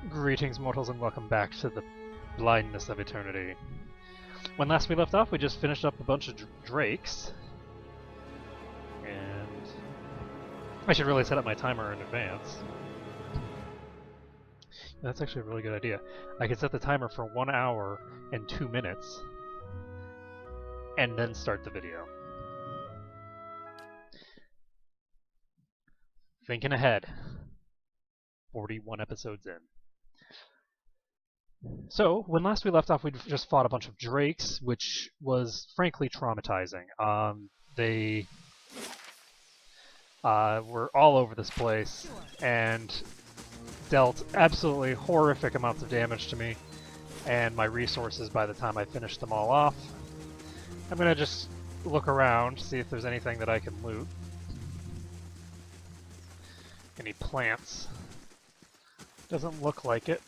Greetings, mortals, and welcome back to the blindness of eternity. When last we left off, we just finished up a bunch of drakes. And I should really set up my timer in advance. That's actually a really good idea. I could set the timer for 1 hour and 2 minutes, and then start the video. Thinking ahead. 41 episodes in. So, when last we left off, we just fought a bunch of drakes, which was frankly traumatizing. They were all over this place and dealt absolutely horrific amounts of damage to me and my resources by the time I finished them all off. I'm gonna just look around, see if there's anything that I can loot. Any plants? Doesn't look like it.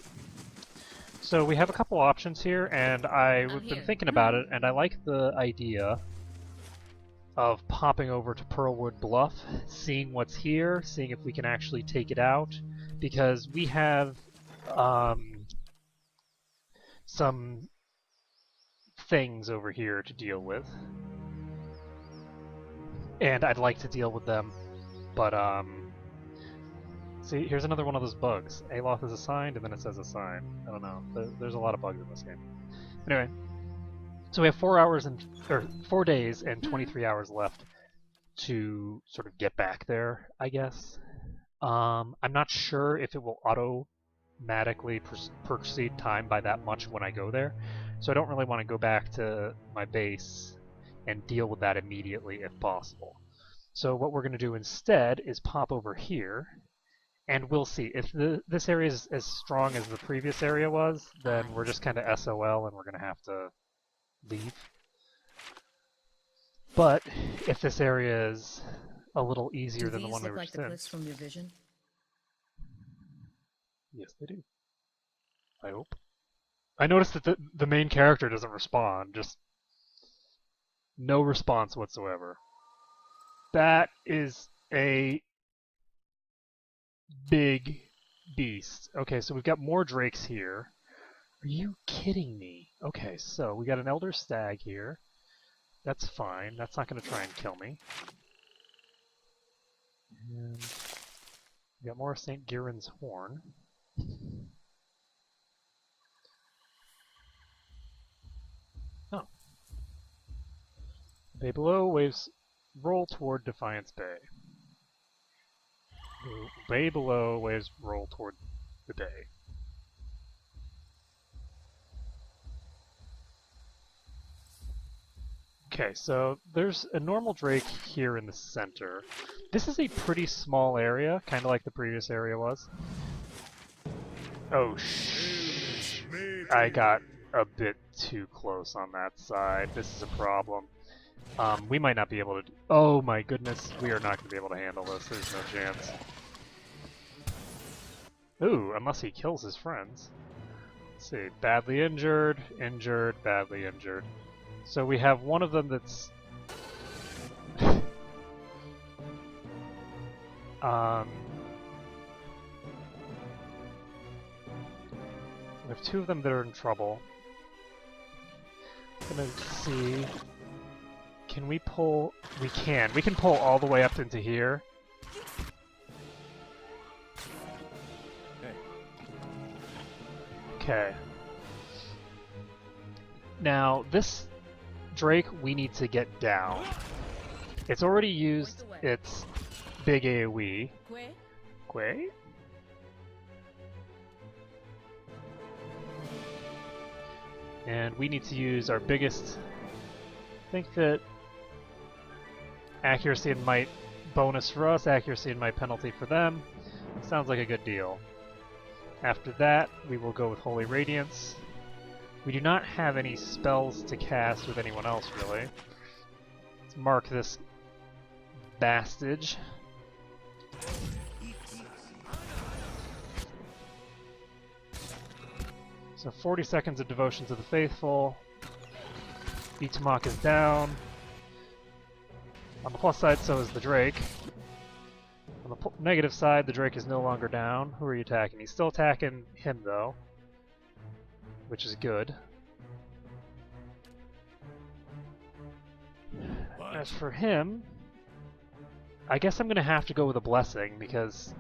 So we have a couple options here, and I've been thinking about it, and I like the idea of popping over to Pearlwood Bluff, seeing what's here, seeing if we can actually take it out, because we have some things over here to deal with, and I'd like to deal with them, but see, here's another one of those bugs. Aloth is assigned, and then it says assigned. I don't know. There's a lot of bugs in this game. Anyway, so we have 4 days and 23 hours left to sort of get back there, I guess. I'm not sure if it will automatically proceed time by that much when I go there, so I don't really want to go back to my base and deal with that immediately if possible. So what we're going to do instead is pop over here. And we'll see. If this area is as strong as the previous area was, then we're just kind of SOL and we're going to have to leave. But if this area is a little easier than the one we were in. Do these look like the cliffs from your vision? Yes, they do. I hope. I noticed that the main character doesn't respond. Just no response whatsoever. That is a big beast. Okay, so we've got more drakes here. Are you kidding me? Okay, so we got an elder stag here. That's fine. That's not going to try and kill me. And we got more St. Giron's horn. Oh. Bay below, waves roll toward Defiance Bay. Way below, waves roll toward the bay. Okay, so there's a normal drake here in the center. This is a pretty small area, kind of like the previous area was. Oh, I got a bit too close on that side. This is a problem. We might not be able to... Oh my goodness, we are not going to be able to handle this. There's no chance. Ooh, unless he kills his friends. Let's see, badly injured, injured, badly injured. So we have one of them that's... we have two of them that are in trouble. I'm gonna see... Can we pull... We can. We can pull all the way up into here. Okay. Now, this drake we need to get down. It's already used its big AoE. Quay? And we need to use our biggest... I think that accuracy and might bonus for us, accuracy and might penalty for them. Sounds like a good deal. After that, we will go with Holy Radiance. We do not have any spells to cast with anyone else, really. Let's mark this bastage. So 40 seconds of Devotion to the Faithful. Itamak is down. On the plus side, so is the Drake. On the negative side, the Drake is no longer down. Who are you attacking? He's still attacking him, though, which is good. As for him, I guess I'm going to have to go with a Blessing, because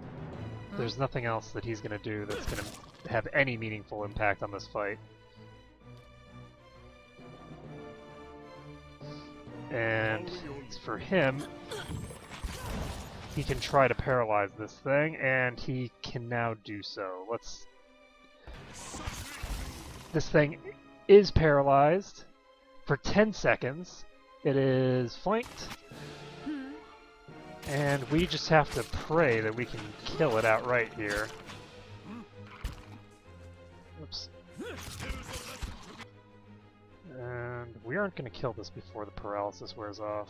there's nothing else that he's going to do that's going to have any meaningful impact on this fight. And for him, he can try to paralyze this thing, and he can now do so. This thing is paralyzed for 10 seconds. It is flanked. And we just have to pray that we can kill it outright here. Oops. And we aren't going to kill this before the paralysis wears off.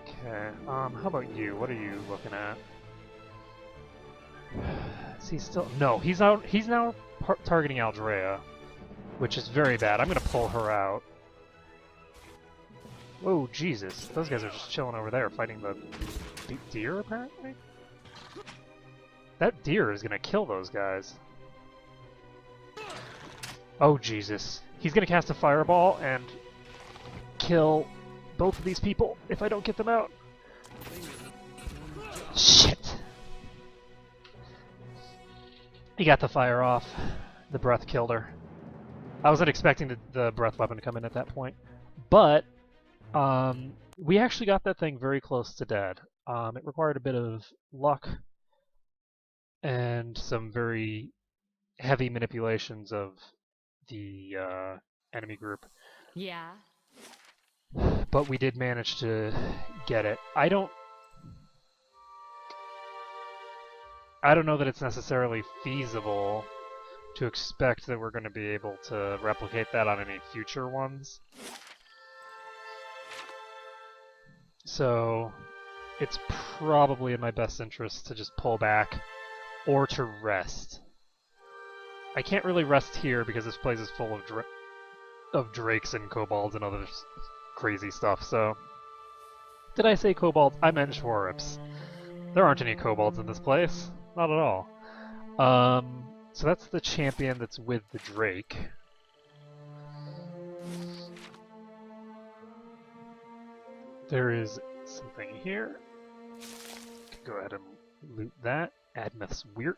Okay, how about you? What are you looking at? Is he still... No, he's now targeting Aldrea, which is very bad. I'm going to pull her out. Whoa, Jesus. Those guys are just chilling over there fighting the deer, apparently? That deer is going to kill those guys. Oh, Jesus. He's going to cast a fireball and kill both of these people if I don't get them out. Shit. He got the fire off. The breath killed her. I wasn't expecting the breath weapon to come in at that point. But we actually got that thing very close to dead. It required a bit of luck and some very heavy manipulations of the enemy group. Yeah. But we did manage to get it. I don't know that it's necessarily feasible to expect that we're going to be able to replicate that on any future ones. So it's probably in my best interest to just pull back or to rest. I can't really rest here because this place is full of drakes and kobolds and other crazy stuff, so... Did I say kobolds? I meant Schwarrips. There aren't any kobolds in this place. Not at all. So that's the champion that's with the Drake. There is something here. Go ahead and loot that. Admeth's Weird.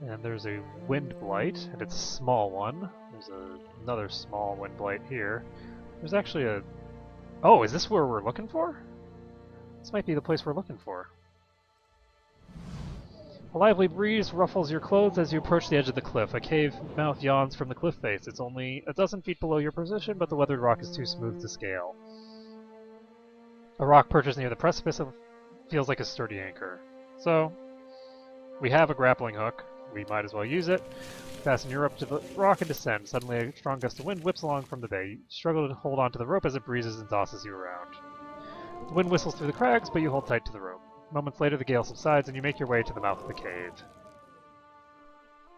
And there's a Wind Blight, and it's a small one. There's another small Wind Blight here. There's actually a... Oh, is this where we're looking for? This might be the place we're looking for. A lively breeze ruffles your clothes as you approach the edge of the cliff. A cave mouth yawns from the cliff face. It's only a dozen feet below your position, but the weathered rock is too smooth to scale. A rock perches near the precipice and feels like a sturdy anchor. So, we have a grappling hook. We might as well use it. Fasten your rope to the rock and descend. Suddenly, a strong gust of wind whips along from the bay. You struggle to hold onto the rope as it breezes and tosses you around. The wind whistles through the crags, but you hold tight to the rope. Moments later, the gale subsides, and you make your way to the mouth of the cave.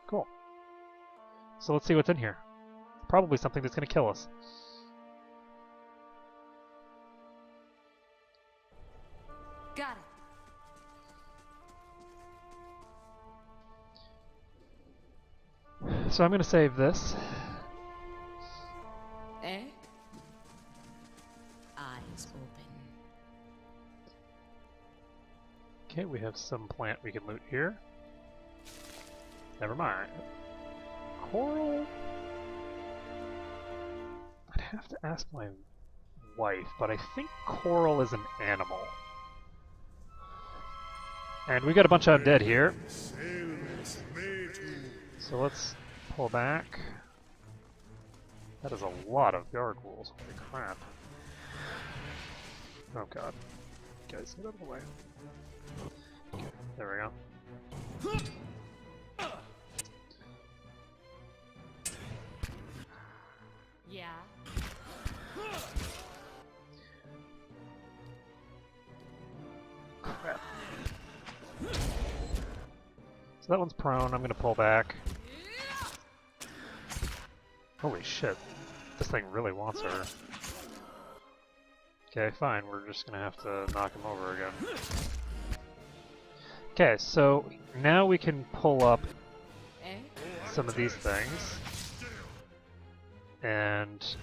Cool. So let's see what's in here. Probably something that's going to kill us. Got it. So I'm going to save this. Eh? Eyes open. Okay, we have some plant we can loot here. Never mind. Coral? I'd have to ask my wife, but I think coral is an animal. And we got a bunch of undead here. So let's pull back. That is a lot of gargoyles. Holy crap. Oh god. Guys, get out of the way. Okay, there we go. Yeah. Crap. So that one's prone. I'm gonna pull back. Holy shit. This thing really wants her. Okay, fine. We're just gonna have to knock him over again. Okay, so now we can pull up Eh? some of these things. And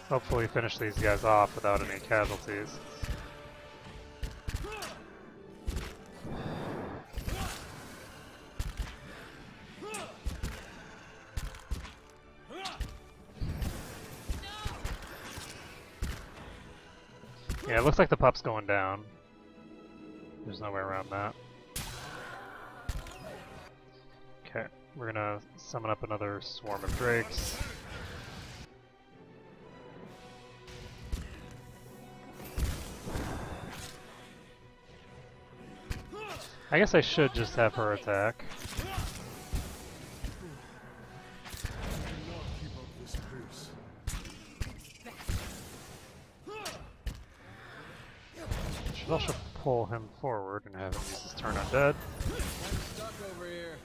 hopefully finish these guys off without any casualties. Yeah, it looks like the pup's going down. There's no way around that. Okay, we're gonna summon up another swarm of drakes. I guess I should just have her attack. Should also pull him forward and have him use his turn undead. Stuck over here.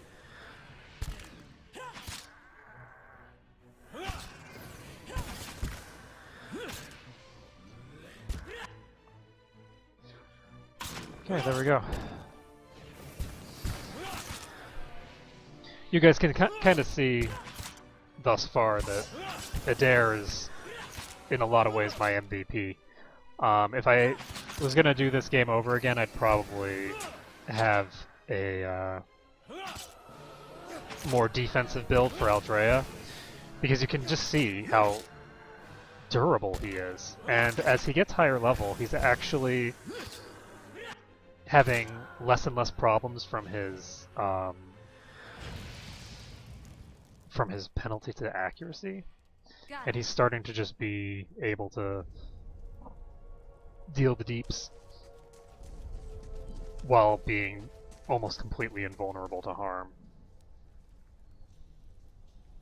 Okay, there we go. You guys can kind of see thus far that Adair is, in a lot of ways, my MVP. If I was going to do this game over again, I'd probably have a more defensive build for Aldrea, because you can just see how durable he is. And as he gets higher level, he's actually having less and less problems from his penalty to accuracy, Got and it. he's starting to just be able to deal the deeps while being almost completely invulnerable to harm.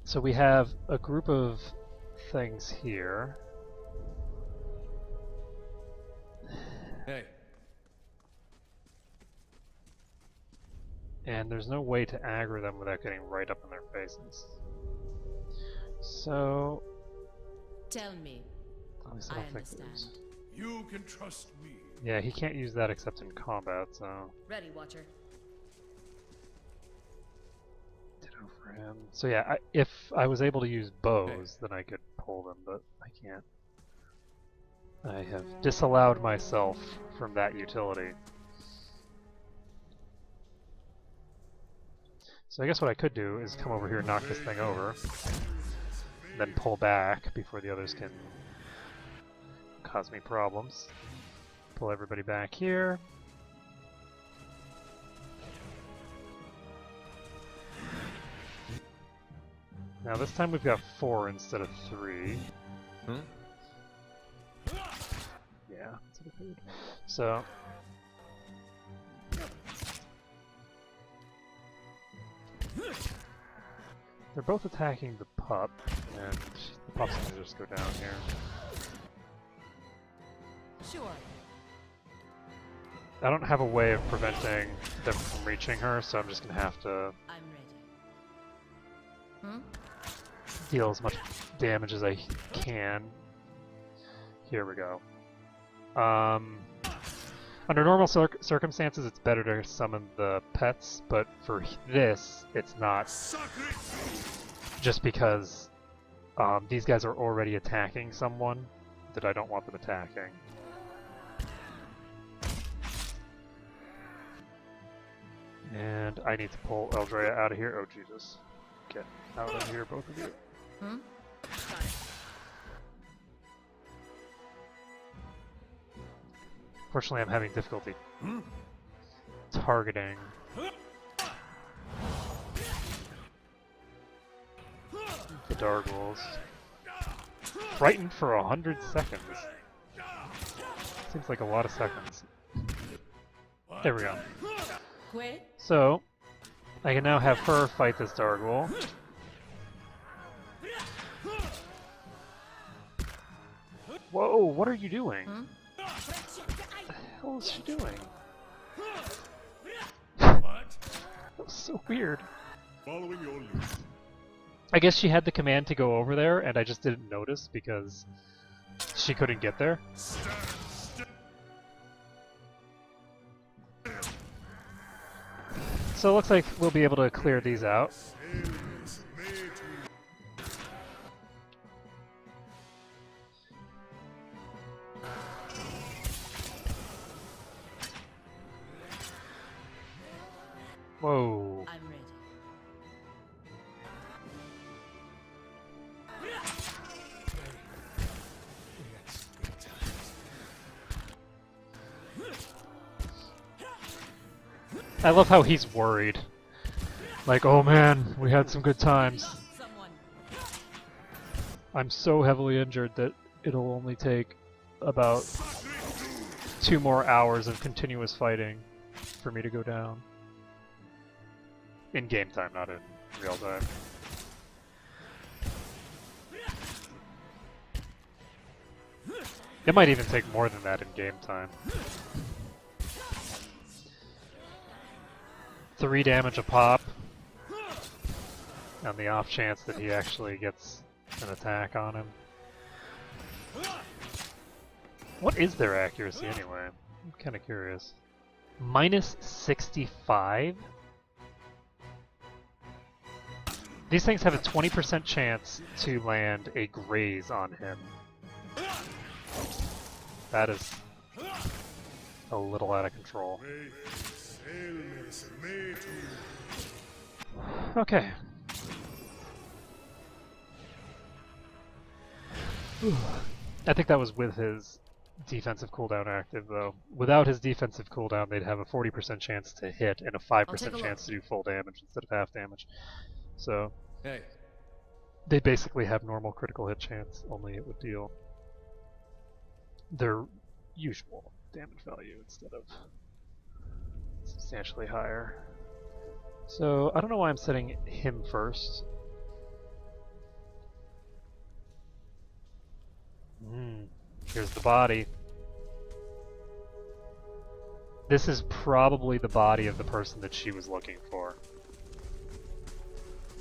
So we have a group of things here. Hey. And there's no way to aggro them without getting right up in their faces. So, Tell me. at least I I don't think understand. there's... You can trust me. Yeah, he can't use that except in combat, so... Ready, Watcher. Ditto for him. So yeah, if I was able to use bows, then I could pull them, but I can't. I have disallowed myself from that utility. So I guess what I could do is come over here and knock this thing over, then pull back before the others can cause me problems. Pull everybody back here. Now this time we've got 4 instead of 3. Hmm? Yeah, that's what I figured. So... they're both attacking the pup, and the pup's gonna just go down here. Sure. I don't have a way of preventing them from reaching her, so I'm just gonna have to I'm ready. deal as much damage as I can. Here we go. Under normal circumstances, it's better to summon the pets, but for this, it's not. Just because these guys are already attacking someone that I don't want them attacking. And I need to pull Eldrea out of here. Oh, Jesus. Get out of here, both of you. Got it. Fortunately, I'm having difficulty targeting. The Dargwolves. Frightened for 100 seconds. Seems like a lot of seconds. There we go. Quit. So, I can now have her fight this Whoa, what are you doing? Hmm? What the hell is she doing? What? That was so weird. Following your lead. I guess she had the command to go over there, and I just didn't notice because she couldn't get there. Stand still. So it looks like we'll be able to clear these out. Sailors made to Whoa. I'm ready. I love how he's worried. Like, oh man, we had some good times. Someone. I'm so heavily injured that it'll only take about 2 more hours of continuous fighting for me to go down. In game time, not in real time. It might even take more than that in game time. 3 damage a pop. On the off chance that he actually gets an attack on him. What is their accuracy anyway? I'm kind of curious. Minus 65? These things have a 20% chance to land a graze on him. That is a little out of control. sailors made to Okay. I think that was with his defensive cooldown active, though. Without his defensive cooldown, they'd have a 40% chance to hit and a 5% chance to do full damage instead of half damage. So Hey, they basically have normal critical hit chance, only it would deal their usual damage value instead of substantially higher. So I don't know why I'm setting him first. Here's the body. This is probably the body of the person that she was looking for.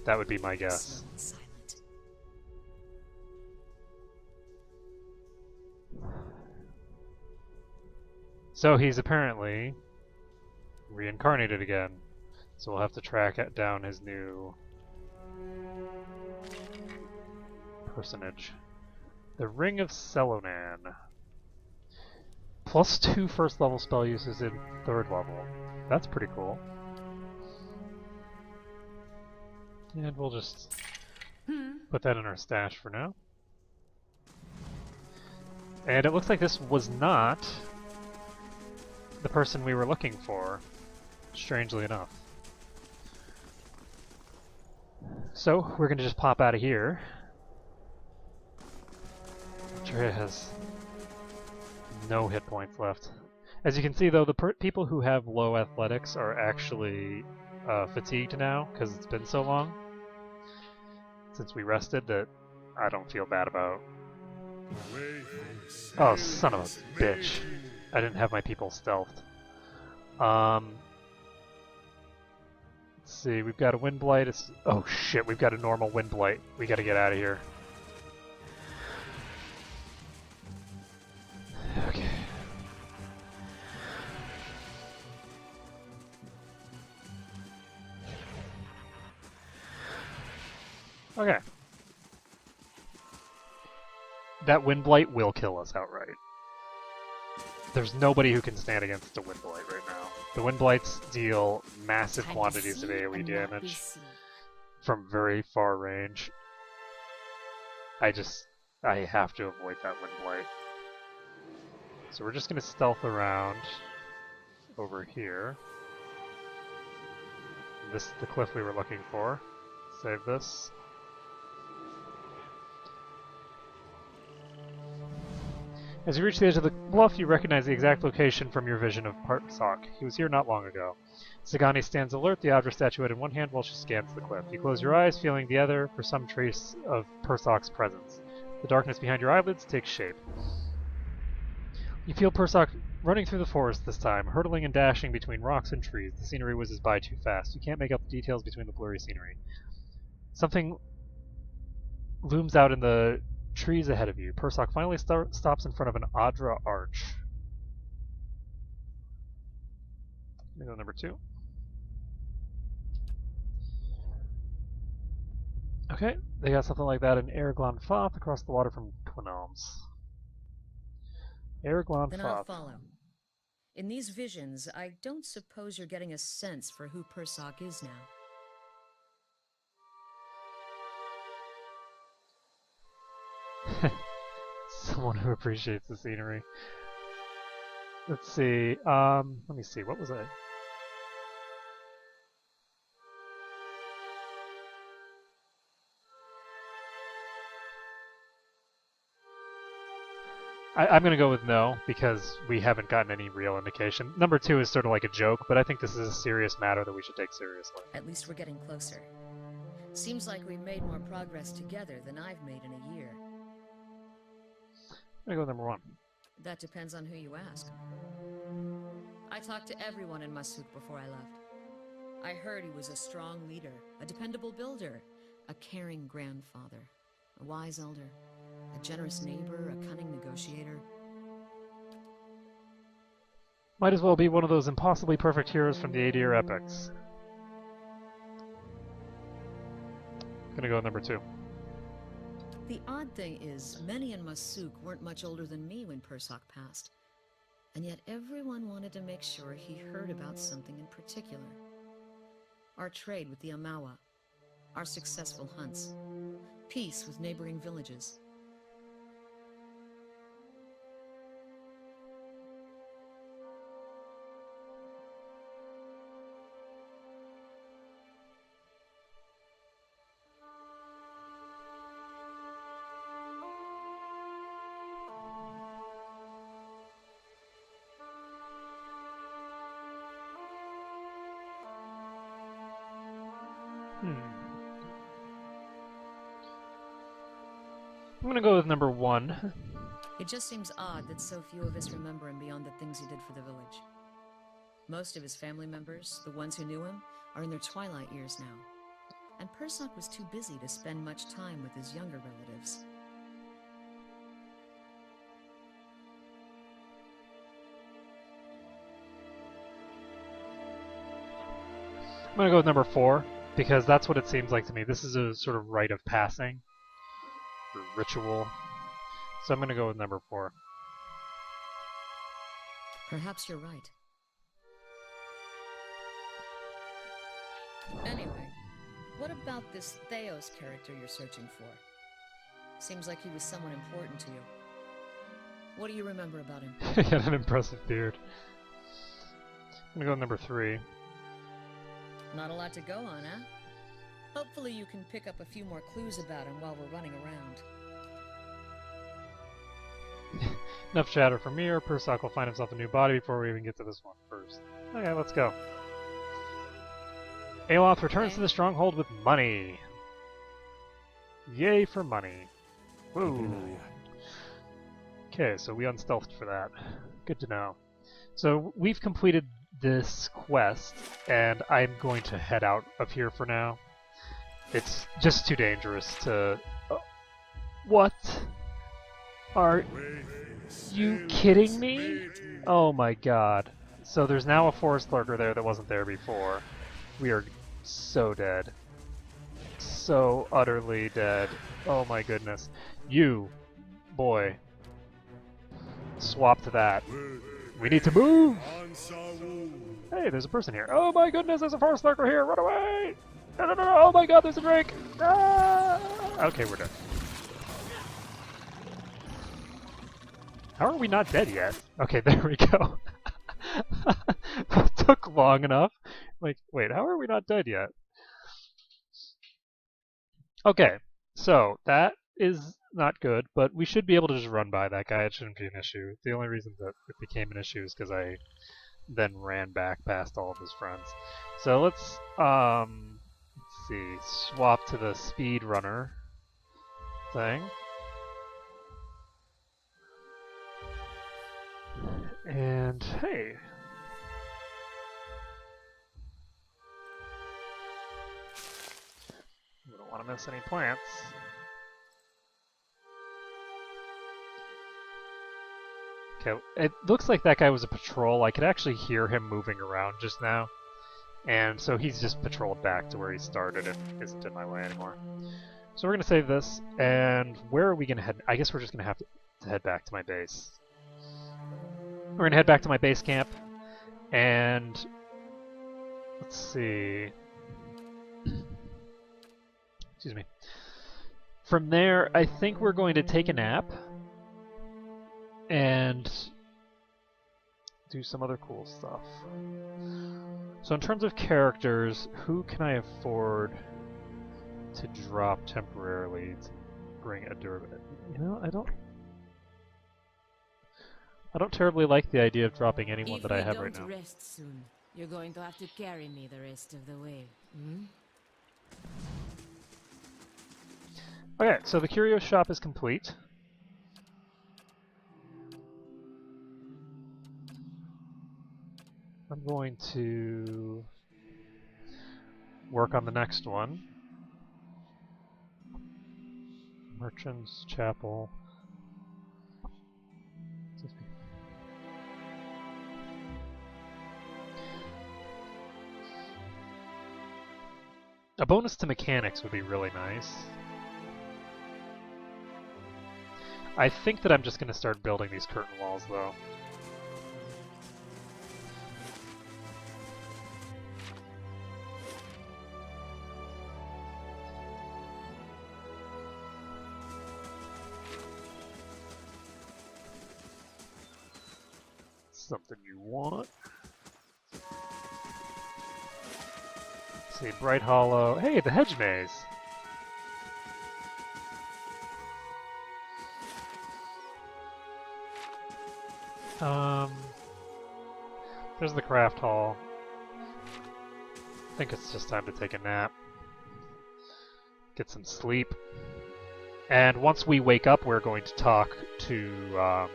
That would be my guess. Silent. So he's apparently reincarnated again. So we'll have to track down his new personage. The Ring of Celonan. +2 first level spell uses in 3rd level. That's pretty cool. And we'll just put that in our stash for now. And it looks like this was not the person we were looking for, strangely enough. So, we're gonna just pop out of here. Drea has no hit points left. As you can see, though, the people who have low athletics are actually fatigued now, because it's been so long since we rested that I don't feel bad about. Oh, son of a bitch. I didn't have my people stealthed. Let's see, we've got a Wind Blight. Oh shit, we've got a normal Wind Blight. We gotta get out of here. Okay. Okay. That Wind Blight will kill us outright. There's nobody who can stand against the Wind Blight right now. The Wind Blights deal massive quantities of AoE damage from very far range. I have to avoid that Wind Blight. So we're just going to stealth around over here. This is the cliff we were looking for. Save this. As you reach the edge of the bluff, you recognize the exact location from your vision of Persock. He was here not long ago. Sagani stands alert, the Adra statuette in one hand while she scans the cliff. You close your eyes, feeling the other for some trace of Persock's presence. The darkness behind your eyelids takes shape. You feel Persock running through the forest this time, hurtling and dashing between rocks and trees. The scenery whizzes by too fast. You can't make out the details between the blurry scenery. Something looms out in the trees ahead of you. Persock finally stops in front of an Adra arch. I'm gonna go number 2. Okay, they got something like that in Araglan Foth across the water from Twin Elms. Araglan Then I'll Foth. follow. In these visions, I don't suppose you're getting a sense for who Persock is now. Someone who appreciates the scenery. Let's see. Let me see. What was I'm going to go with no, because we haven't gotten any real indication. Number 2 is sort of like a joke, but I think this is a serious matter that we should take seriously. At least we're getting closer. Seems like we made more progress together than I've made in a year. I'm going to go with number 1. That depends on who you ask. I talked to everyone in Masuk before I left. I heard he was a strong leader, a dependable builder, a caring grandfather, a wise elder, a generous neighbor, a cunning negotiator. Might as well be one of those impossibly perfect heroes from the Aedir epics. Gonna go with number 2. The odd thing is, many in Masuk weren't much older than me when Persock passed. And yet everyone wanted to make sure he heard about something in particular. Our trade with the Amawa, our successful hunts, peace with neighboring villages. I'm gonna go with number 1. It just seems odd that so few of us remember him beyond the things he did for the village. Most of his family members, the ones who knew him, are in their twilight years now. And Persock was too busy to spend much time with his younger relatives. I'm gonna go with number 4, because that's what it seems like to me. This is a sort of rite of passing, or ritual. So I'm gonna go with number 4. Perhaps you're right. Anyway, what about this Theos character you're searching for? Seems like he was someone important to you. What do you remember about him? He had an impressive beard. I'm gonna go with number 3. Not a lot to go on, huh? Hopefully you can pick up a few more clues about him while we're running around. Enough chatter from me, or Persock will find himself a new body before we even get to this one first. Okay, let's go. Aloth returns to the stronghold with money. Yay for money. Woo. Okay, so we unstealthed for that. Good to know. So we've completed this quest, and I'm going to head out of here for now. It's just too dangerous to... What? Are you kidding me? Oh my god. So there's now a forest lurker there that wasn't there before. We are so dead. So utterly dead. Oh my goodness. You, boy. Swap to that. We need to move! Hey, there's a person here. Oh my goodness, there's a forest lurker here! Run away! No, no, no, no! Oh my god, there's a drake! Ah! Okay, we're done. How are we not dead yet? Okay, there we go. That took long enough. Like, wait, how are we not dead yet? Okay, so that is not good, but we should be able to just run by that guy. It shouldn't be an issue. The only reason that it became an issue is because I then ran back past all of his friends. So let's see, swap to the speed runner thing. And hey, we don't want to miss any plants. Okay, it looks like that guy was a patrol. I could actually hear him moving around just now. And so he's just patrolled back to where he started and isn't in my way anymore. So we're going to save this, and where are we going to head? I guess we're just going to have to head back to my base. We're going to head back to my base camp, and let's see. Excuse me. From there, I think we're going to take a nap and do some other cool stuff. So in terms of characters, who can I afford to drop temporarily to bring a durability? You know, I don't terribly like the idea of dropping anyone that I have right now. If we don't rest soon, you're going to have to carry me the rest of the way. Hmm? Okay, so the curio shop is complete. I'm going to work on the next one. Merchant's Chapel. A bonus to mechanics would be really nice. I think that I'm just going to start building these curtain walls, though. Something you want. Let's see, Bright Hollow. Hey, the hedge maze. There's the craft hall. I think it's just time to take a nap. Get some sleep. And once we wake up, we're going to talk to,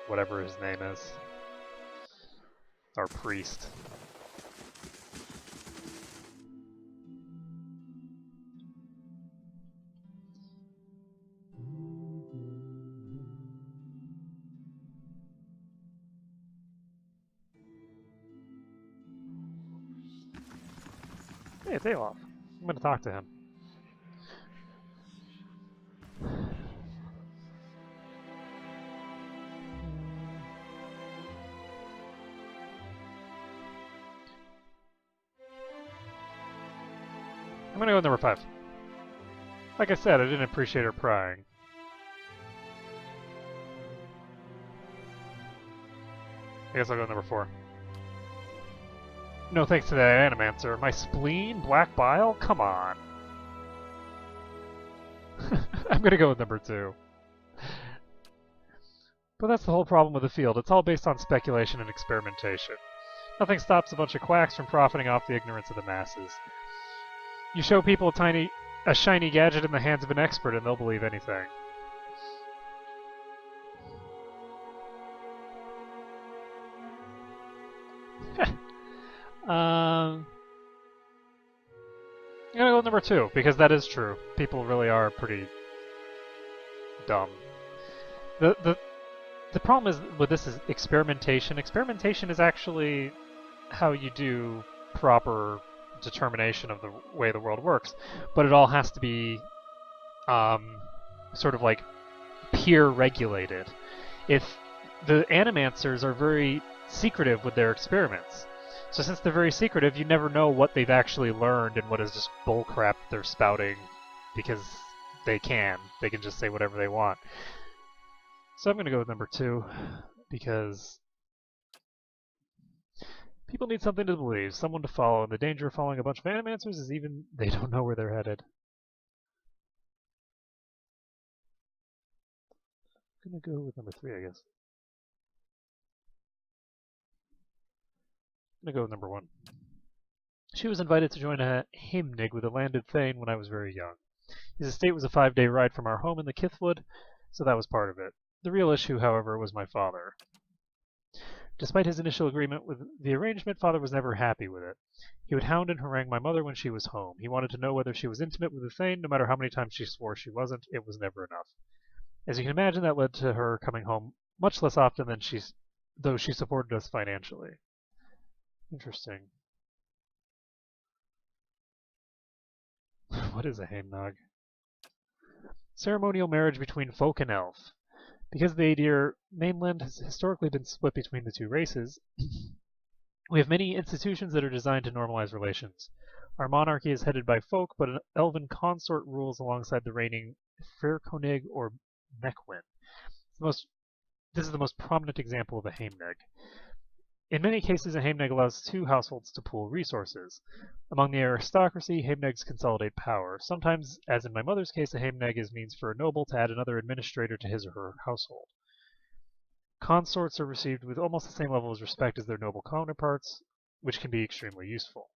whatever his name is. Our priest. Hey, it's Alof. I'm going to talk to him. I'm going to go with number 5. Like I said, I didn't appreciate her prying. I guess I'll go with number 4. No thanks to that Animancer. My spleen? Black bile? Come on. I'm gonna go with number 2. But that's the whole problem with the field. It's all based on speculation and experimentation. Nothing stops a bunch of quacks from profiting off the ignorance of the masses. You show people a shiny gadget in the hands of an expert and they'll believe anything. I'm gonna go with number 2, because that is true. People really are pretty dumb. The problem is with this is experimentation. Experimentation is actually how you do proper determination of the way the world works, but it all has to be sort of like peer regulated. If the Animancers are very secretive with their experiments. So since they're very secretive, you never know what they've actually learned and what is just bullcrap they're spouting because they can. They can just say whatever they want. So I'm going to go with number 2 because people need something to believe, someone to follow, and the danger of following a bunch of Animancers is even they don't know where they're headed. I'm going to go with number 3, I guess. I'm going to go with number 1. She was invited to join a hymnig with a landed thane when I was very young. His estate was a 5-day ride from our home in the Kithwood, so that was part of it. The real issue, however, was my father. Despite his initial agreement with the arrangement, father was never happy with it. He would hound and harangue my mother when she was home. He wanted to know whether she was intimate with the Thane. No matter how many times she swore she wasn't, it was never enough. As you can imagine, that led to her coming home much less often than though she supported us financially. Interesting. What is a Heimnog? Ceremonial marriage between folk and elf. Because the Aedir mainland has historically been split between the two races, we have many institutions that are designed to normalize relations. Our monarchy is headed by folk, but an elven consort rules alongside the reigning Firkonig or Mekwin. This is the most prominent example of a Heimneg. In many cases, a Heimneg allows two households to pool resources. Among the aristocracy, Heimnegs consolidate power. Sometimes, as in my mother's case, a Heimneg is means for a noble to add another administrator to his or her household. Consorts are received with almost the same level of respect as their noble counterparts, which can be extremely useful.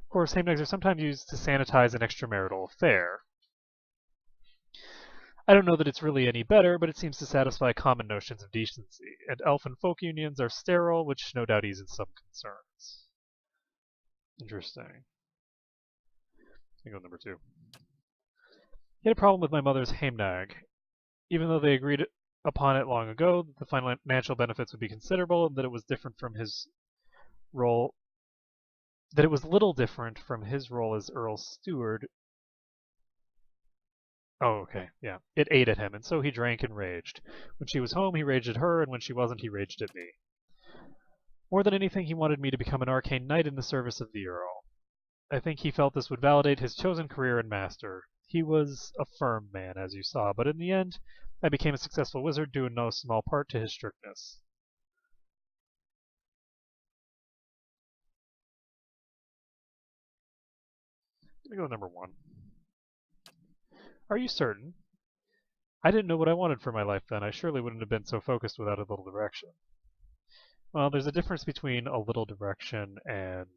Of course, Heimnegs are sometimes used to sanitize an extramarital affair. I don't know that it's really any better, but it seems to satisfy common notions of decency, and elf and folk unions are sterile, which no doubt eases some concerns. Interesting. Let me go number 2. He had a problem with my mother's Heimnag. Even though they agreed upon it long ago, that the financial benefits would be considerable, and that it was different from his role, that it was little different from his role as Earl's steward. Oh, okay, yeah. It ate at him, and so he drank and raged. When she was home, he raged at her, and when she wasn't, he raged at me. More than anything, he wanted me to become an arcane knight in the service of the Earl. I think he felt this would validate his chosen career and master. He was a firm man, as you saw, but in the end, I became a successful wizard due in no small part to his strictness. Let me go with number 1. Are you certain? I didn't know what I wanted for my life then. I surely wouldn't have been so focused without a little direction. Well, there's a difference between a little direction and,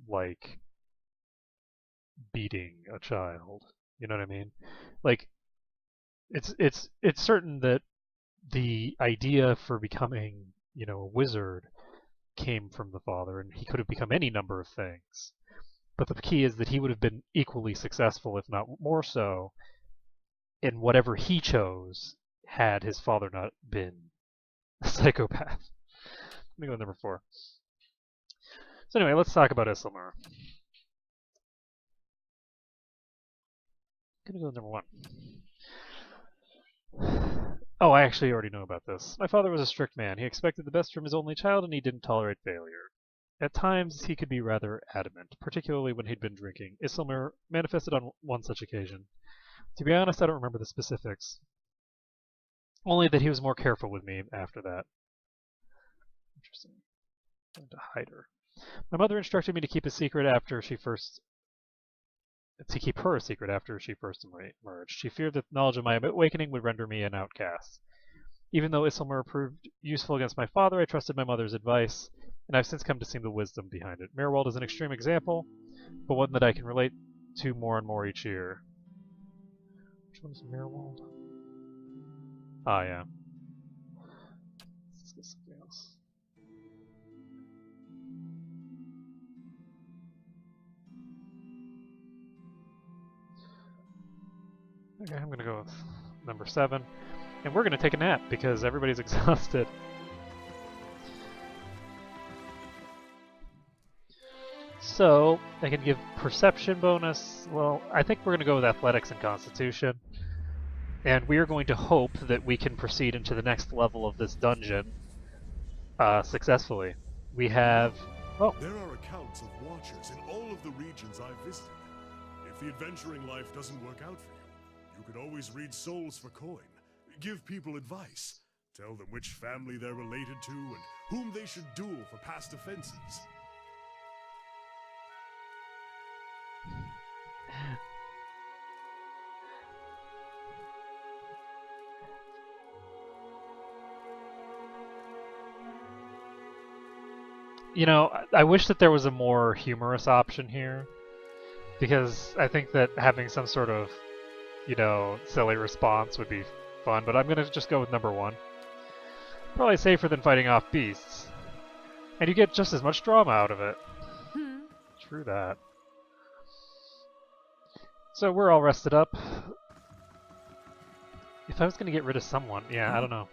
like, beating a child. You know what I mean? Like, it's certain that the idea for becoming, you know, a wizard came from the father, and he could have become any number of things. But the key is that he would have been equally successful, if not more so, in whatever he chose, had his father not been a psychopath. Let me go with number 4. So anyway, let's talk about Isilmur. I'm gonna go with number 1. Oh, I actually already know about this. My father was a strict man. He expected the best from his only child, and he didn't tolerate failure. At times, he could be rather adamant, particularly when he'd been drinking. Isilmur manifested on one such occasion. To be honest, I don't remember the specifics. Only that he was more careful with me after that. Interesting. Going to hide her. My mother instructed me to keep a secret after she first... to keep her a secret after she first emerged. She feared that knowledge of my awakening would render me an outcast. Even though Isilmur proved useful against my father, I trusted my mother's advice, and I've since come to see the wisdom behind it. Mirrorwald is an extreme example, but one that I can relate to more and more each year. Which one's Mirrorwald? Ah, yeah. Let's get something else. Okay, I'm gonna go with number 7. And we're gonna take a nap because everybody's exhausted. So, I can give perception bonus. Well, I think we're going to go with athletics and constitution. And we are going to hope that we can proceed into the next level of this dungeon successfully. We have... Oh. There are accounts of watchers in all of the regions I've visited. If the adventuring life doesn't work out for you, you could always read souls for coin, give people advice, tell them which family they're related to and whom they should duel for past offenses. You know, I wish that there was a more humorous option here, because I think that having some sort of, you know, silly response would be fun, but I'm going to just go with number 1. Probably safer than fighting off beasts. And you get just as much drama out of it. True that. So we're all rested up. If I was going to get rid of someone, yeah, I don't know.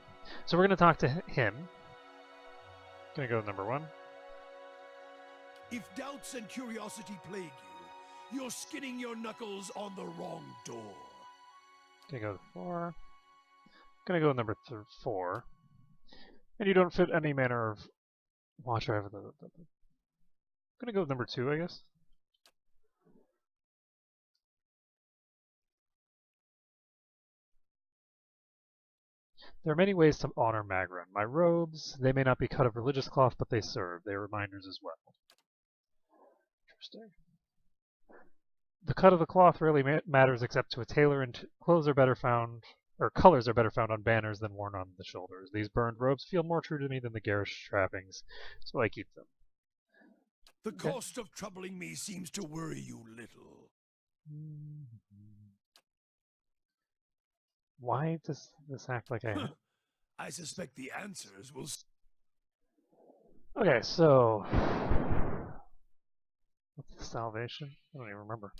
So we're going to talk to him. Going to go with number 1. If doubts and curiosity plague you, you're skinning your knuckles on the wrong door. Going to go with 4. Going to go with number 4. And you don't fit any manner of watcher. I'm going to go with number 2, I guess. There are many ways to honor Magron. My robes, they may not be cut of religious cloth, but they serve. They are reminders as well. Interesting. The cut of the cloth rarely matters except to a tailor, and clothes are better found, or colors are better found on banners than worn on the shoulders. These burned robes feel more true to me than the garish trappings, so I keep them. The cost of troubling me seems to worry you little. Why does this act like I... I suspect the answers will... Okay, so... What's the salvation? I don't even remember.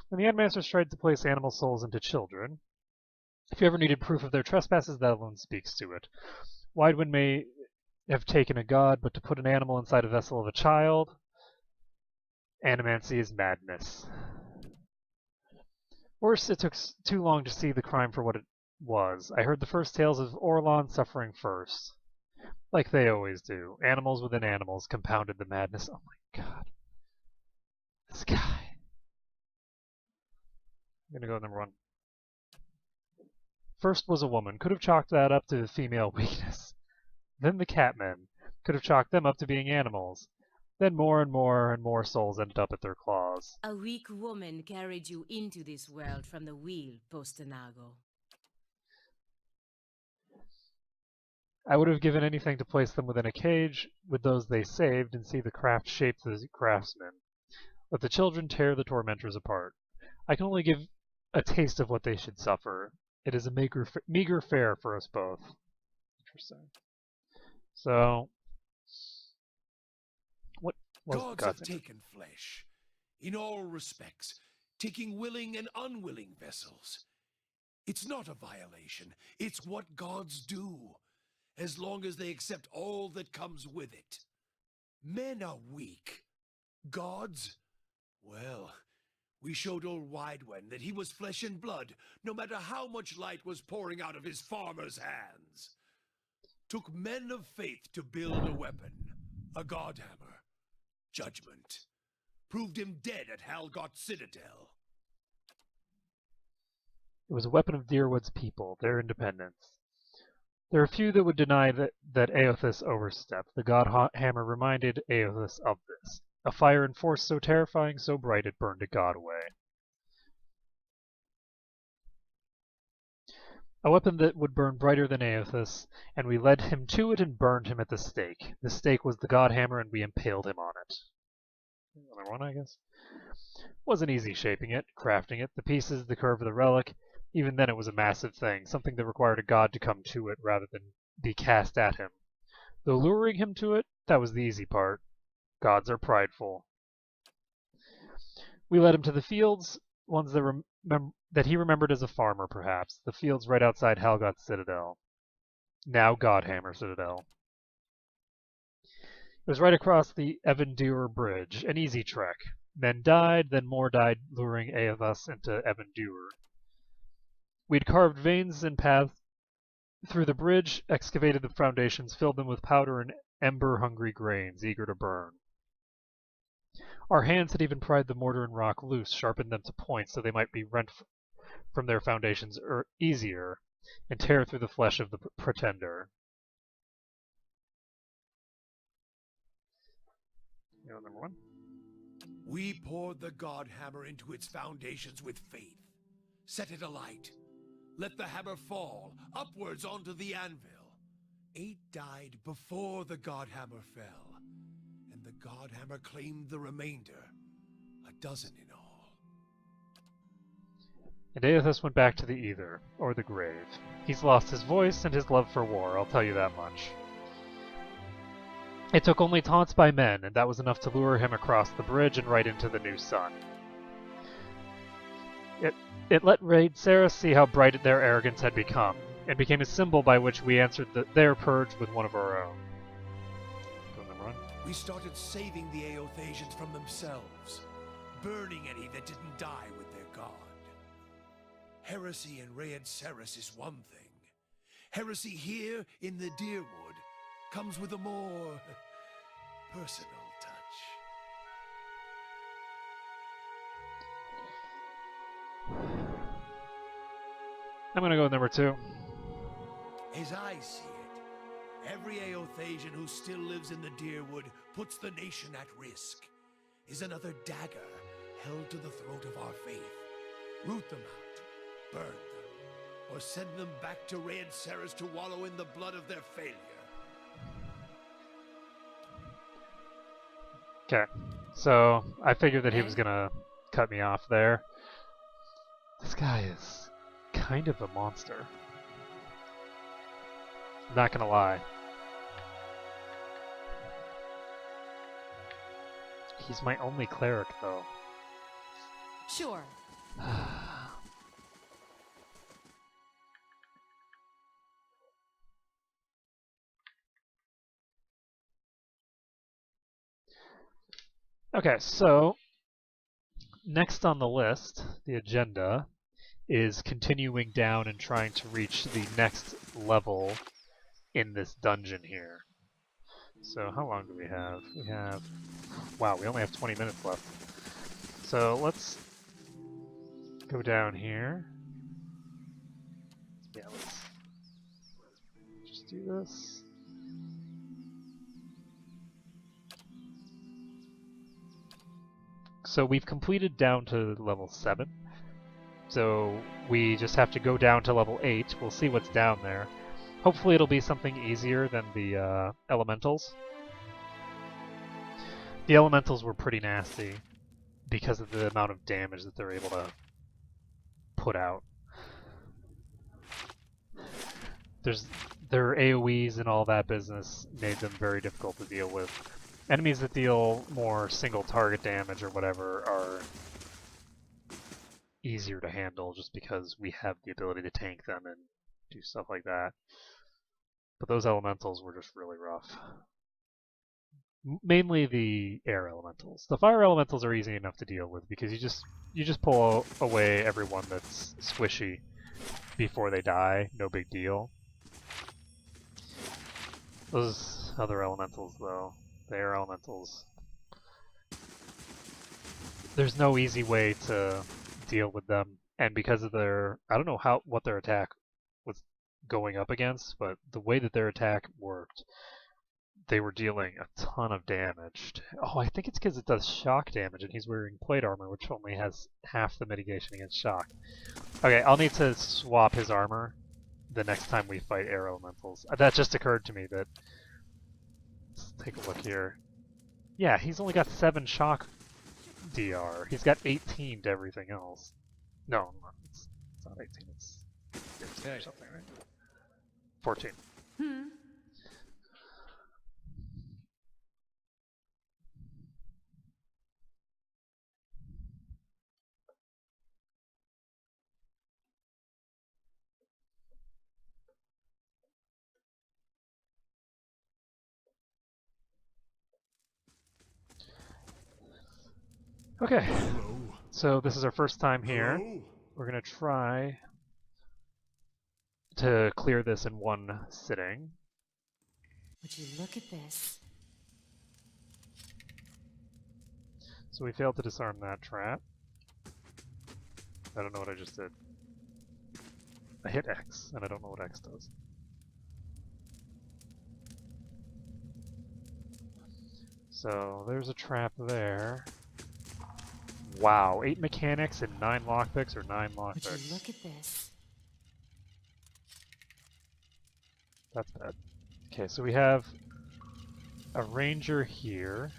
When the Endmasters tried to place animal souls into children, if you ever needed proof of their trespasses, that alone speaks to it. Widewind may have taken a god, but to put an animal inside a vessel of a child, animancy is madness. Worse, it took too long to see the crime for what it was. I heard the first tales of Orlon suffering first. Like they always do. Animals within animals compounded the madness. Oh my god. This guy. I'm gonna go with number 1. First was a woman. Could have chalked that up to female weakness. Then the Catmen. Could have chalked them up to being animals. Then more and more souls ended up at their claws. A weak woman carried you into this world from the wheel, Postanago. I would have given anything to place them within a cage with those they saved and see the craft shape the craftsmen. Let the children tear the tormentors apart. I can only give a taste of what they should suffer. It is a meager fare for us both. Interesting. So... Gods have taken flesh, in all respects, taking willing and unwilling vessels. It's not a violation, it's what gods do, as long as they accept all that comes with it. Men are weak. Gods? Well, we showed old Widewind that he was flesh and blood, no matter how much light was pouring out of his farmer's hands. Took men of faith to build a weapon, a godhammer. Judgment. Proved him dead at Halgot Citadel. It was a weapon of Dyrwood's people, their independence. There are few that would deny that Eothas overstepped. The god hammer reminded Eothas of this. A fire and force so terrifying, so bright, it burned a god away. A weapon that would burn brighter than Eothas, and we led him to it and burned him at the stake. The stake was the god hammer, and we impaled him on it. Another one, I guess. Wasn't easy shaping it, crafting it, the pieces, the curve of the relic. Even then it was a massive thing, something that required a god to come to it rather than be cast at him. Though luring him to it, that was the easy part. Gods are prideful. We led him to the fields, ones that he remembered as a farmer, perhaps. The fields right outside Halgot Citadel. Now Godhammer Citadel. It was right across the Evendur Bridge, an easy trek. Men died, then more died, luring Eothas into Evendur. We'd carved veins and paths through the bridge, excavated the foundations, filled them with powder and ember-hungry grains, eager to burn. Our hands had even pried the mortar and rock loose, sharpened them to points so they might be rent from their foundations easier, and tear through the flesh of the pretender. Number 1. We poured the god hammer into its foundations with faith. Set it alight. Let the hammer fall, upwards onto the anvil. 8 died before the god hammer fell, and the god hammer claimed the remainder. 12 in all. And Aethys went back to the Ether, or the grave. He's lost his voice and his love for war, I'll tell you that much. It took only taunts by men, and that was enough to lure him across the bridge and right into the new sun. It let Raid Saris see how bright their arrogance had become, and became a symbol by which we answered their purge with one of our own. We started saving the Aothasians from themselves, burning any that didn't die with their god. Heresy in Raid Saris is one thing. Heresy here in the Dyrwood comes with a more personal touch. I'm gonna go with number 2. As I see it, every Aothasian who still lives in the Dyrwood puts the nation at risk, is another dagger held to the throat of our faith. Root them out, burn them, or send them back to Raid Saris to wallow in the blood of their failure. Okay, so I figured that he was gonna cut me off there. This guy is kind of a monster. Not gonna lie. He's my only cleric, though. Sure. Okay, so next on the list, the agenda, is continuing down and trying to reach the next level in this dungeon here. So how long do we have? We have... Wow, we only have 20 minutes left. So let's go down here. Yeah, let's just do this. So we've completed down to level 7. So we just have to go down to level 8. We'll see what's down there. Hopefully it'll be something easier than the elementals. The elementals were pretty nasty because of the amount of damage that they're able to put out. Their AoEs and all that business made them very difficult to deal with. Enemies that deal more single target damage or whatever are easier to handle just because we have the ability to tank them and do stuff like that. But those elementals were just really rough. Mainly the air elementals. The fire elementals are easy enough to deal with because you just pull away everyone that's squishy before they die, no big deal. Those other elementals though, the air elementals, there's no easy way to deal with them, and because of their, I don't know what their attack was going up against, but the way that their attack worked, they were dealing a ton of damage. Oh, I think it's because it does shock damage, and he's wearing plate armor, which only has half the mitigation against shock. Okay, I'll need to swap his armor the next time we fight air elementals. That just occurred to me that... Let's take a look here. Yeah, he's only got 7 shock DR. He's got 18 to everything else. No, it's not 18, it's 15 or something, right? 14. Okay, Hello. so this is our first time here. Hello? We're going to try to clear this in one sitting. Would you look at this? So we failed to disarm that trap. I don't know what I just did. I hit X, and I don't know what X does. So there's a trap there. Wow, 8 mechanics and 9 lockpicks or 9 Would lockpicks. you look at this? That's bad. Okay, so we have a ranger here.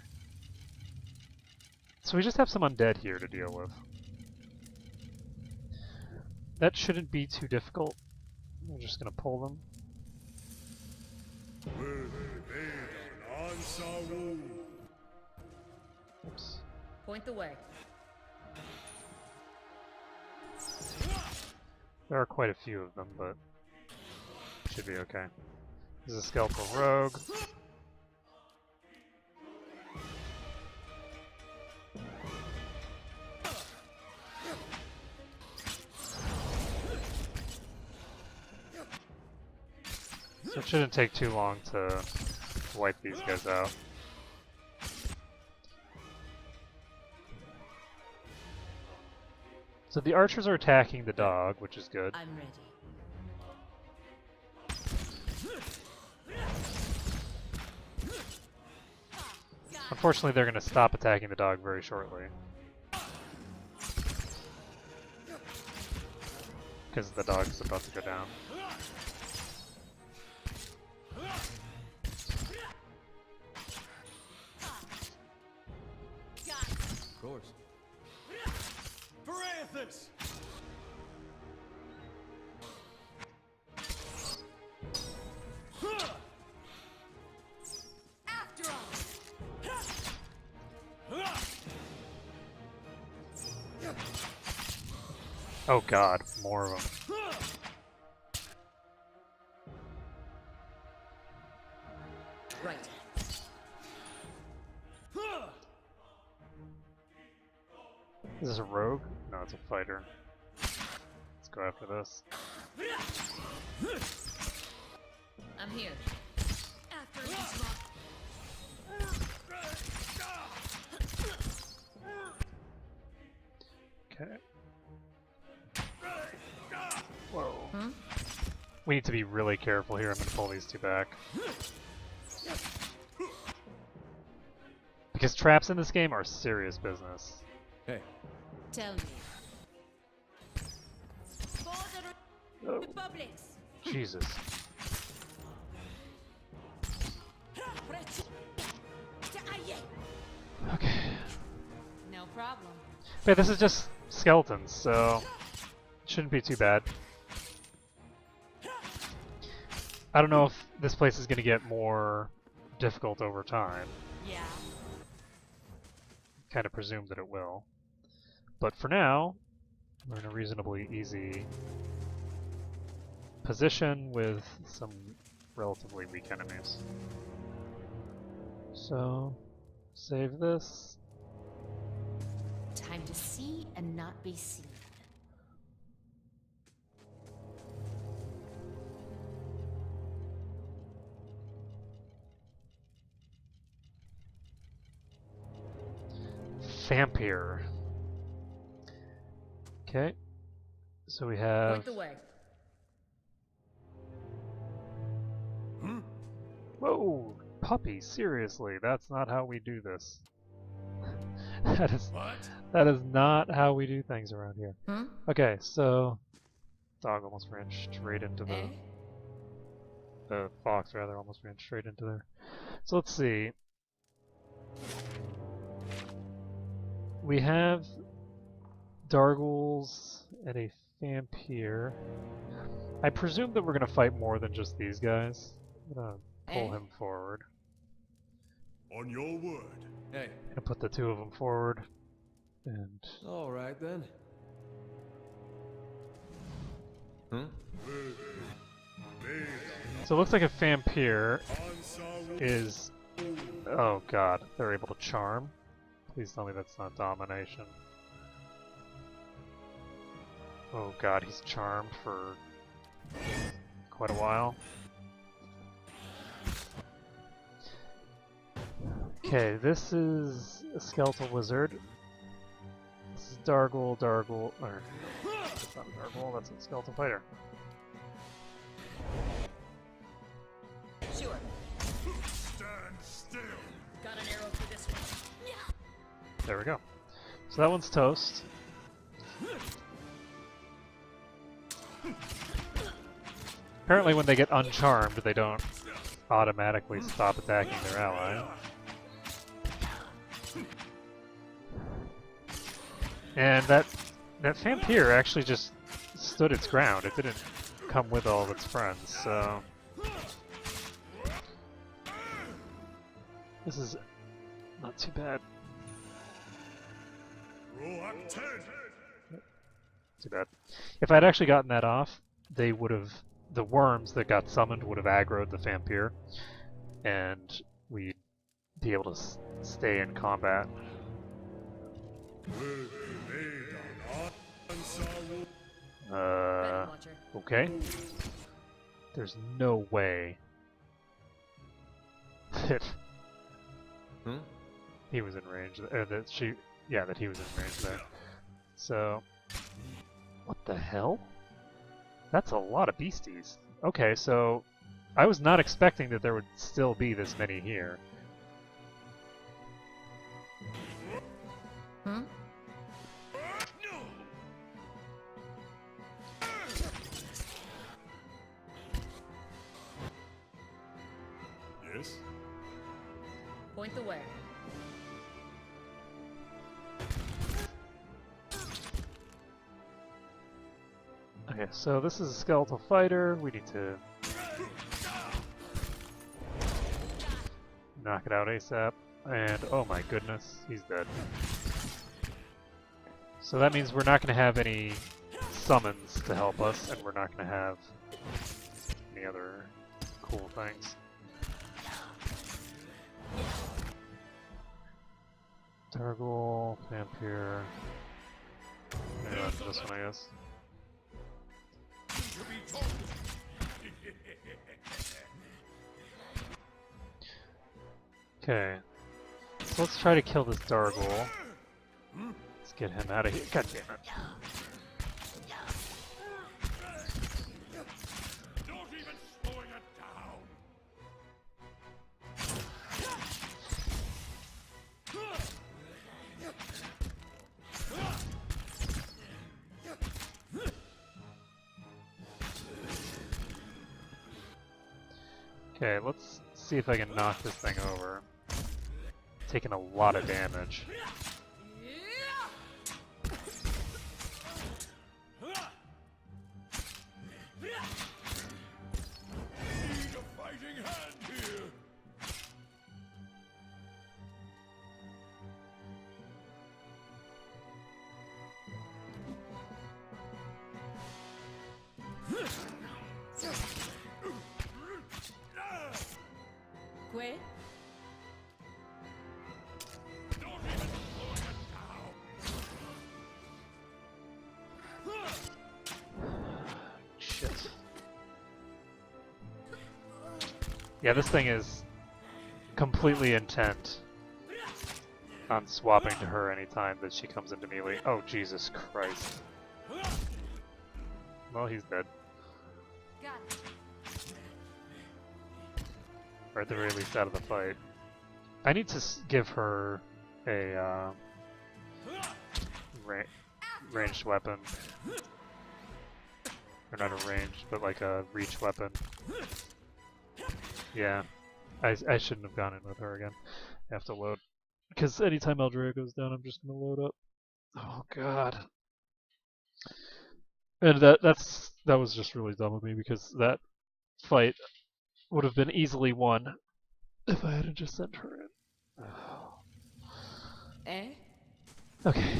So we just have some undead here to deal with. that shouldn't be too difficult. We're just gonna pull them. Oops. Point the way. There are quite a few of them, but should be okay. This is a skeletal rogue. So it shouldn't take too long to wipe these guys out. So the archers are attacking the dog, which is good. I'm ready. Unfortunately, they're going to stop attacking the dog very shortly. Because the dog's about to go down. Of course. Parathis! After all! Oh god, more of them. Right. Is this a rogue? No, it's a fighter. Let's go after this. I'm here. After these Okay. Whoa. Hmm? We need to be really careful here. I'm gonna pull these two back. Because traps in this game are serious business. Hey. Tell me. For the Oh, Republics! Jesus. Okay. No problem. But this is just skeletons, so it shouldn't be too bad. I don't know if this place is going to get more difficult over time. Yeah. Kind of presume that it will. But for now, we're in a reasonably easy position with some relatively weak enemies. So, save this. Time to see and not be seen. Vampire. Okay. So we have... Point the way. Hmm? Whoa! Puppy, seriously, that's not how we do this. That is not how we do things around here. Hmm? Okay, so dog almost ran straight into Eh? the fox rather almost ran straight into there. So let's see. We have Dargles and a Vampire. I presume that we're gonna fight more than just these guys. I'm gonna pull him forward. On your word. Hey. Gonna put the two of them forward. And All right then. Hmm? so it looks like a Vampire is... Oh god, they're able to charm. Please tell me that's not domination. Oh god, he's charmed for quite a while. Okay, this is a skeletal wizard. This is Dargle, or that's not a Dargle, that's a skeletal fighter. Sure. Stand still. Got an arrow for this one. There we go. So that one's toast. Apparently when they get uncharmed, they don't automatically stop attacking their ally. And that Vampire actually just stood its ground. It didn't come with all of its friends, so... This is not too bad. Too bad. If I'd actually gotten that off, they would have... The worms that got summoned would have aggroed the Vampire, and we'd be able to stay in combat. Okay. There's no way that he was in range. That he was in range there. So, what the hell? That's a lot of beasties. Okay, so I was not expecting that there would still be this many here. Hmm? Yes? Point the way. Okay, so this is a skeletal fighter. We need to knock it out ASAP. And oh my goodness, he's dead. So that means we're not going to have any summons to help us, and we're not going to have any other cool things. Dargul, Vampire. Yeah, this one, I guess. Okay. So let's try to kill this Dargul. Let's get him out of here. God damn it. Don't even slow it down. Okay, let's see if I can knock this thing over. Taking a lot of damage. Need a fighting hand here. Quit? Don't even slow it down. Shit. Yeah, this thing is completely intent on swapping to her anytime that she comes into melee. Oh, Jesus Christ. Well, he's dead. Got it. Or at the very least out of the fight. I need to give her a ranged weapon. Or not a ranged, but like a reach weapon. Yeah. I shouldn't have gone in with her again. I have to load. Because anytime Eldraya goes down, I'm just going to load up. Oh god. And that was just really dumb of me, because that fight would have been easily won if I hadn't just sent her in. Eh? Okay.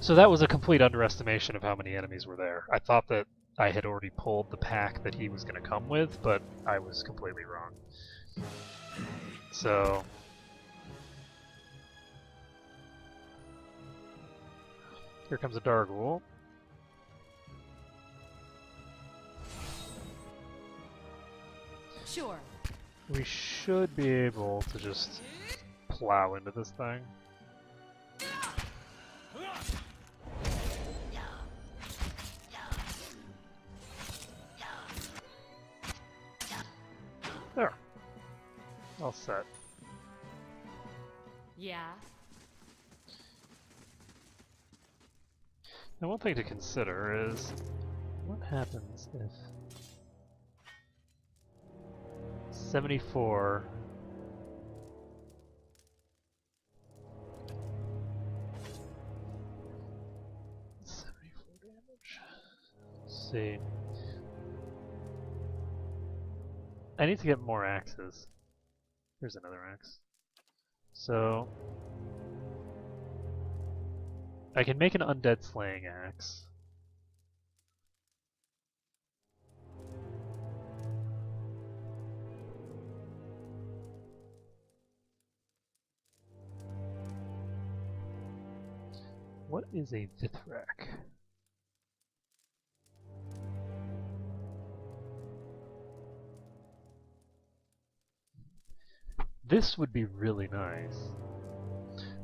So that was a complete underestimation of how many enemies were there. I thought that I had already pulled the pack that he was going to come with, but I was completely wrong. So... here comes a Dargul. Sure. We should be able to just plow into this thing. There. All set. Yeah. Now one thing to consider is, what happens if 74 74 damage. see. I need to get more axes. Here's another axe. So I can make an undead slaying axe. What is a Vithrak? This would be really nice.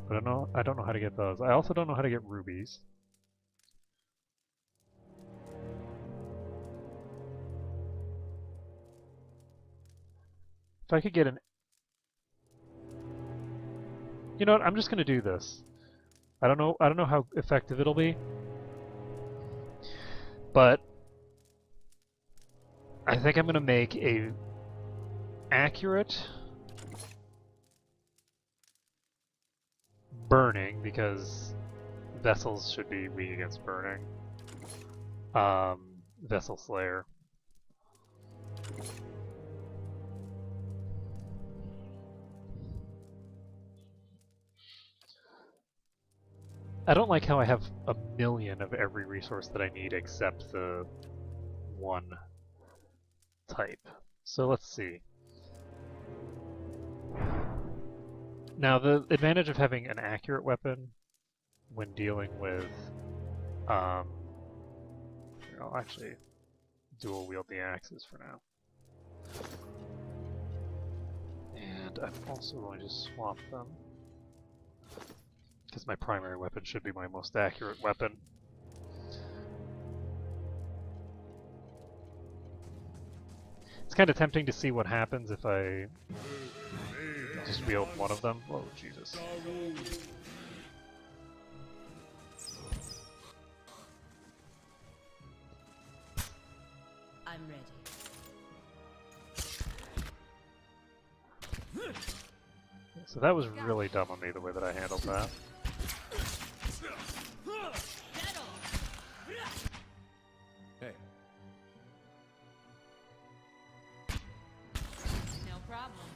But I don't know how to get those. I also don't know how to get rubies. If I could get an... You know what? I'm just going to do this. I don't know how effective it'll be. But I think I'm going to make a accurate burning, because vessels should be weak against burning. Vessel Slayer. I don't like how I have a million of every resource that I need except the one type. So let's see. Now, the advantage of having an accurate weapon when dealing with, I'll actually dual wield the axes for now. And I'm also going to swap them, because my primary weapon should be my most accurate weapon. It's kind of tempting to see what happens if I just wield one of them. Oh, Jesus. I'm ready. So that was really dumb on me, the way that I handled that. Hey. No problem.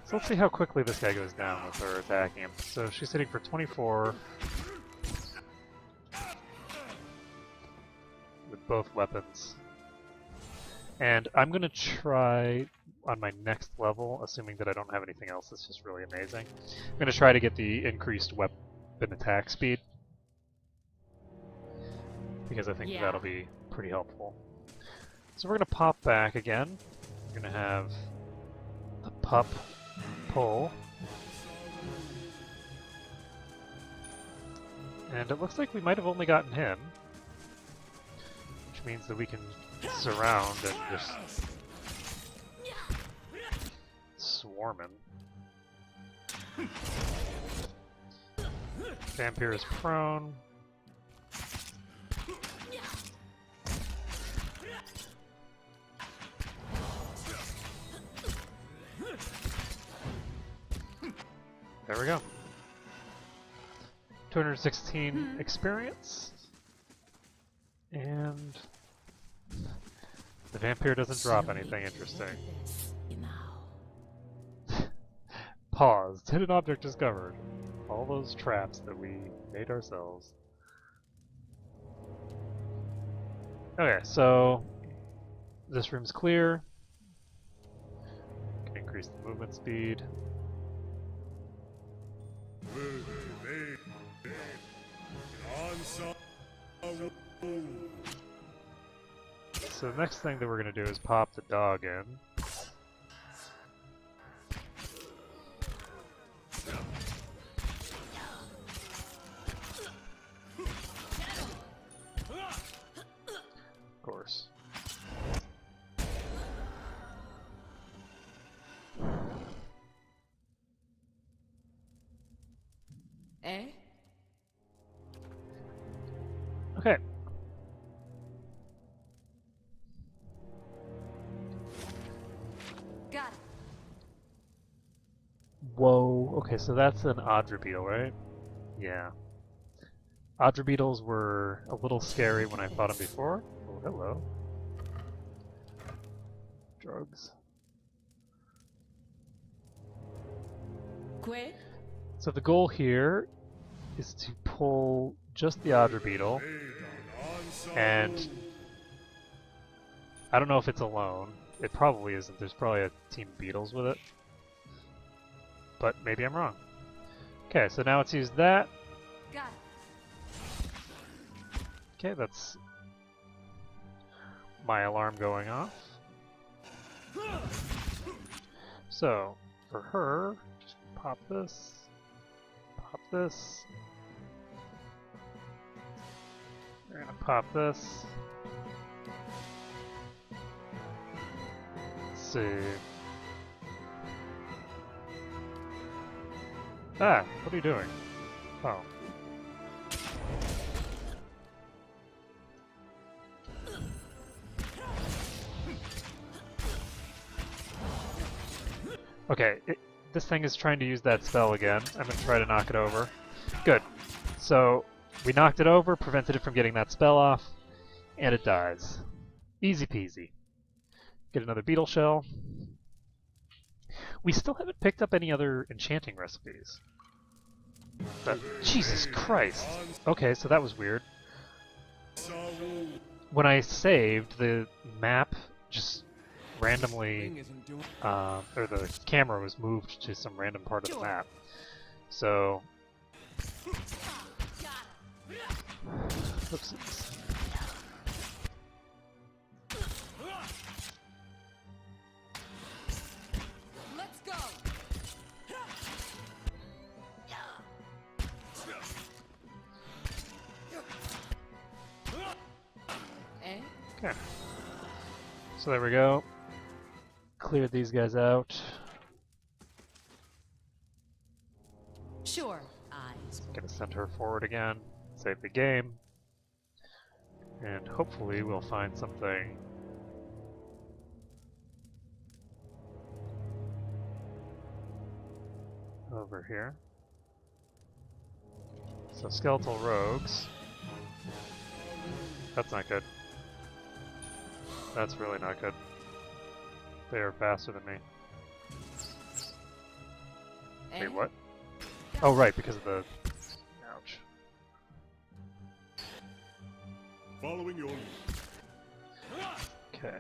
So let's see how quickly this guy goes down with her attacking him. So she's hitting for 24 with both weapons. And I'm going to try on my next level, assuming that I don't have anything else that's just really amazing. I'm going to try to get the increased weapon attack speed, because I think that'll be pretty helpful. So we're going to pop back again. We're going to have the pup pull. And it looks like we might have only gotten him, which means that we can surround and just swarm him. Vampire is prone. There we go. 216 experience. And the vampire doesn't drop anything interesting. Paused. Hidden object discovered. All those traps that we made ourselves. Okay, so this room's clear. Can increase the movement speed. So the next thing that we're going to do is pop the dog in. Of course. Eh? Okay. Got it. Whoa. Okay, so that's an odd reveal, right? Yeah. Adra beetles were a little scary when I fought them before. Oh, hello. Drugs. Quay? So the goal here is to pull just the Adra beetle, and I don't know if it's alone. It probably isn't. There's probably a team of beetles with it, but maybe I'm wrong. Okay, so now let's use that. Got it. Okay, that's my alarm going off. So, for her, just pop this, pop this. We're gonna pop this. Let's see. Ah, what are you doing? Oh. Okay, this thing is trying to use that spell again. I'm going to try to knock it over. Good. So, we knocked it over, prevented it from getting that spell off, and it dies. Easy peasy. Get another beetle shell. We still haven't picked up any other enchanting recipes. Jesus Christ! Okay, so that was weird. When I saved, the map just randomly, or the camera was moved to some random part of the map. So, oopsies. Let's go. Eh? Okay. So there we go. Cleared these guys out. Sure. Eyes. Gonna send her forward again. Save the game. And hopefully we'll find something over here. So skeletal rogues. That's not good. That's really not good. They are faster than me. Eh? Wait, what? Oh, right, because of the... Ouch. Following your lead. Okay.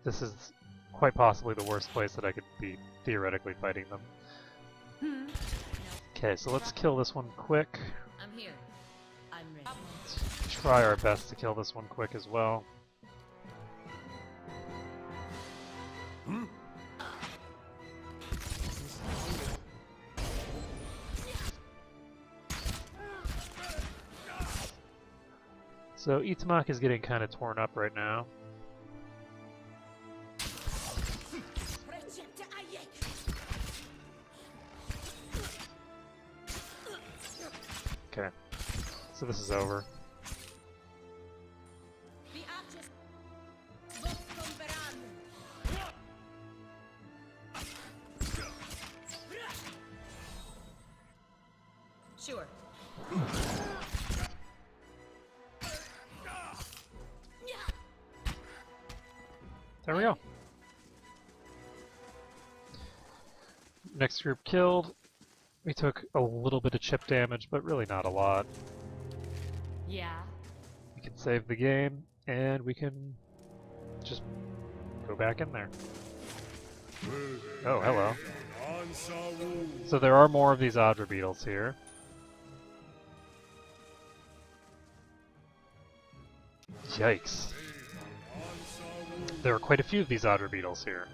This is quite possibly the worst place that I could be theoretically fighting them. Okay, so let's kill this one quick. I'm here. I'm ready. Let's try our best to kill this one quick as well. So Itamak is getting kind of torn up right now. Okay, so this is over. Sure. There we go. Next group killed. We took a little bit of chip damage, but really not a lot. Yeah. We can save the game, and we can just go back in there. Oh, hello. So there are more of these Adra beetles here. Yikes. There are quite a few of these Adra beetles here.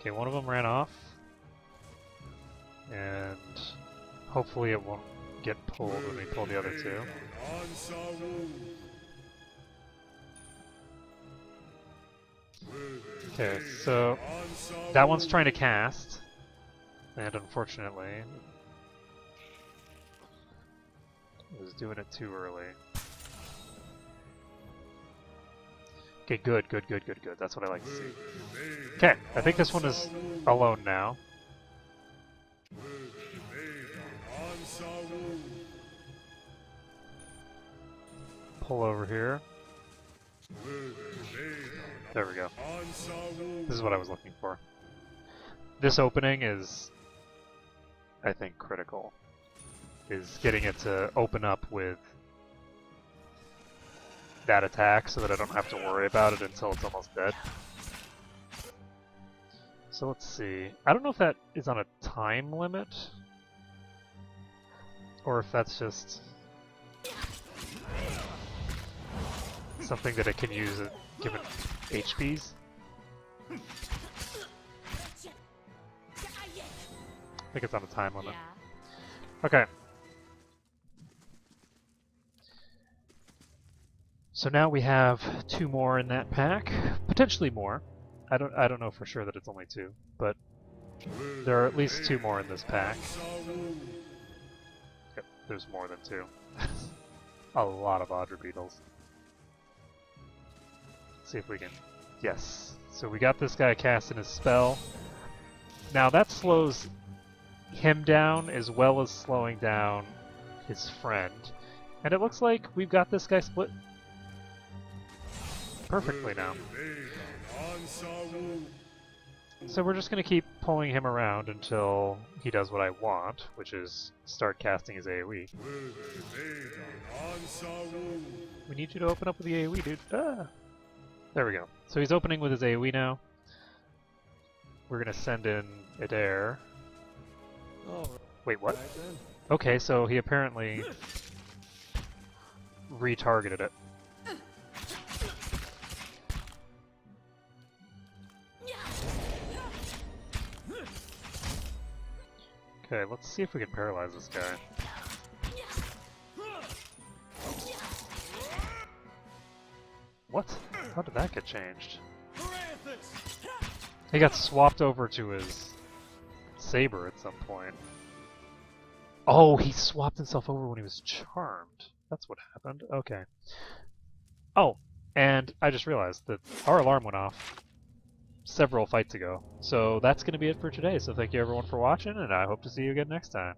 Okay, one of them ran off. And hopefully it won't get pulled when we pull the other two. Okay, so that one's trying to cast, and unfortunately, it was doing it too early. Okay, good. That's what I like to see. Okay, I think this one is alone now. pull over here. There we go. This is what I was looking for. This opening is, I think, critical. Is getting it to open up with that attack so that I don't have to worry about it until it's almost dead. So let's see. I don't know if that is on a time limit or if that's just something that it can use given HPs. I think it's on a time limit. Okay. So now we have 2 more in that pack, potentially more. I don't know for sure that it's only 2, but there are at least 2 more in this pack. Yep, there's more than 2. A lot of Audra Beetles. Let's see if we can... Yes. So we got this guy casting his spell. Now that slows him down as well as slowing down his friend. And it looks like we've got this guy split perfectly now. So we're just going to keep pulling him around until he does what I want, which is start casting his AoE. We need you to open up with the AoE, dude. Ah. There we go. So he's opening with his AoE now. We're going to send in Adair. Wait, what? Okay, so he apparently retargeted it. Okay, let's see if we can paralyze this guy. What? How did that get changed? He got swapped over to his saber at some point. Oh, he swapped himself over when he was charmed. That's what happened. Okay. Oh, and I just realized that our alarm went off several fights ago. So that's going to be it for today. So thank you everyone for watching, and I hope to see you again next time.